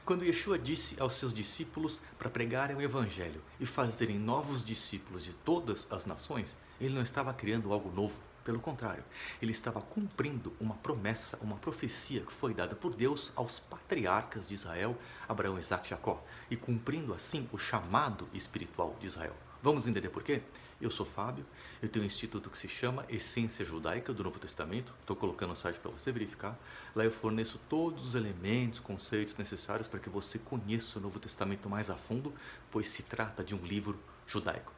Quando Yeshua disse aos seus discípulos para pregarem o Evangelho e fazerem novos discípulos de todas as nações, ele não estava criando algo novo. Pelo contrário, ele estava cumprindo uma promessa, uma profecia que foi dada por Deus aos patriarcas de Israel, Abraão, Isaque e Jacó, e cumprindo assim o chamado espiritual de Israel. Vamos entender por quê? Eu sou Fábio, eu tenho um instituto que se chama Essência Judaica do Novo Testamento, estou colocando no site para você verificar. Lá eu forneço todos os elementos, conceitos necessários para que você conheça o Novo Testamento mais a fundo, pois se trata de um livro judaico.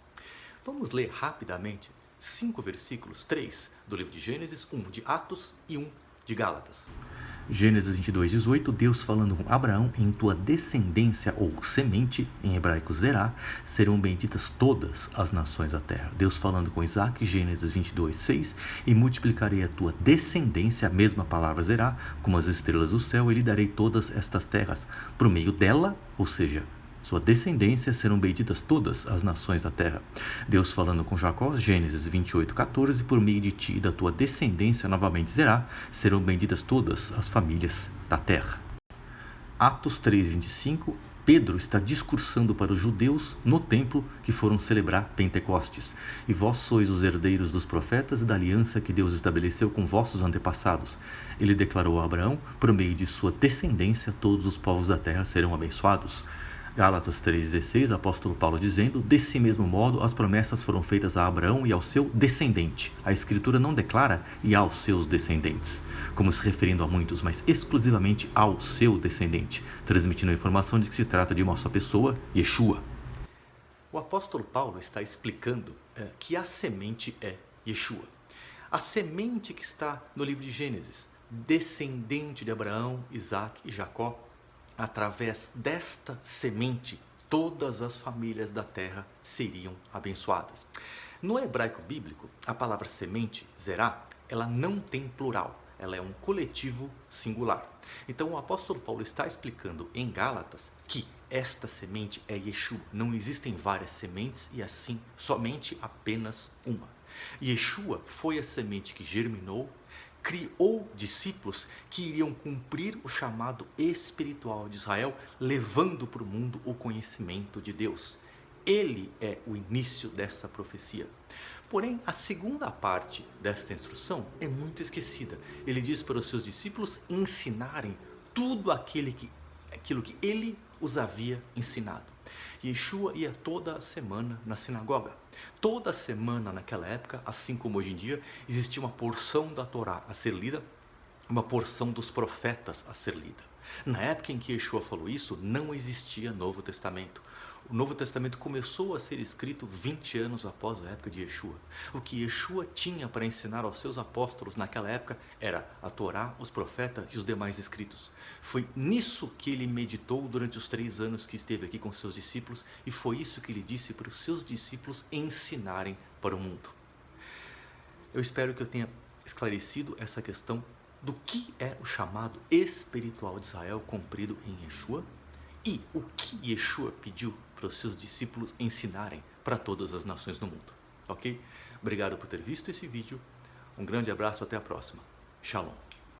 Vamos ler rapidamente 5 versículos, 3 do livro de Gênesis, 1 de Atos e 1 de Gálatas. Gênesis 22:18, Deus falando com Abraão: em tua descendência ou semente, em hebraico zerá, serão benditas todas as nações da terra. Deus falando com Isaque, Gênesis 22:6, e multiplicarei a tua descendência, a mesma palavra zerá, como as estrelas do céu, e lhe darei todas estas terras. Por meio dela, ou seja, sua descendência, serão benditas todas as nações da terra. Deus falando com Jacó, Gênesis 28:14, por meio de ti e da tua descendência, novamente zerá, serão benditas todas as famílias da terra. Atos 3:25, Pedro está discursando para os judeus no templo que foram celebrar Pentecostes. E vós sois os herdeiros dos profetas e da aliança que Deus estabeleceu com vossos antepassados. Ele declarou a Abraão: por meio de sua descendência, todos os povos da terra serão abençoados. Gálatas 3,16, apóstolo Paulo dizendo: desse mesmo modo as promessas foram feitas a Abraão e ao seu descendente. A escritura não declara e aos seus descendentes, como se referindo a muitos, mas exclusivamente ao seu descendente, transmitindo a informação de que se trata de uma só pessoa, Yeshua. O apóstolo Paulo está explicando que a semente é Yeshua. A semente que está no livro de Gênesis, descendente de Abraão, Isaque e Jacó. Através desta semente, todas as famílias da terra seriam abençoadas. No hebraico bíblico, a palavra semente, zerá, ela não tem plural, ela é um coletivo singular. Então o apóstolo Paulo está explicando em Gálatas que esta semente é Yeshua. Não existem várias sementes e assim somente apenas uma. Yeshua foi a semente que germinou, criou discípulos que iriam cumprir o chamado espiritual de Israel, levando para o mundo o conhecimento de Deus. Ele é o início dessa profecia. Porém, a segunda parte desta instrução é muito esquecida. Ele diz para os seus discípulos ensinarem tudo aquilo que ele os havia ensinado. Yeshua ia toda semana na sinagoga. Toda semana naquela época, assim como hoje em dia, existia uma porção da Torá a ser lida, uma porção dos profetas a ser lida. Na época em que Yeshua falou isso, não existia Novo Testamento. O Novo Testamento começou a ser escrito 20 anos após a época de Yeshua. O que Yeshua tinha para ensinar aos seus apóstolos naquela época era a Torá, os profetas e os demais escritos. Foi nisso que ele meditou durante os 3 anos que esteve aqui com seus discípulos, e foi isso que ele disse para os seus discípulos ensinarem para o mundo. Eu espero que eu tenha esclarecido essa questão do que é o chamado espiritual de Israel cumprido em Yeshua e o que Yeshua pediu para os seus discípulos ensinarem para todas as nações no mundo. Ok? Obrigado por ter visto esse vídeo. Um grande abraço, até a próxima. Shalom.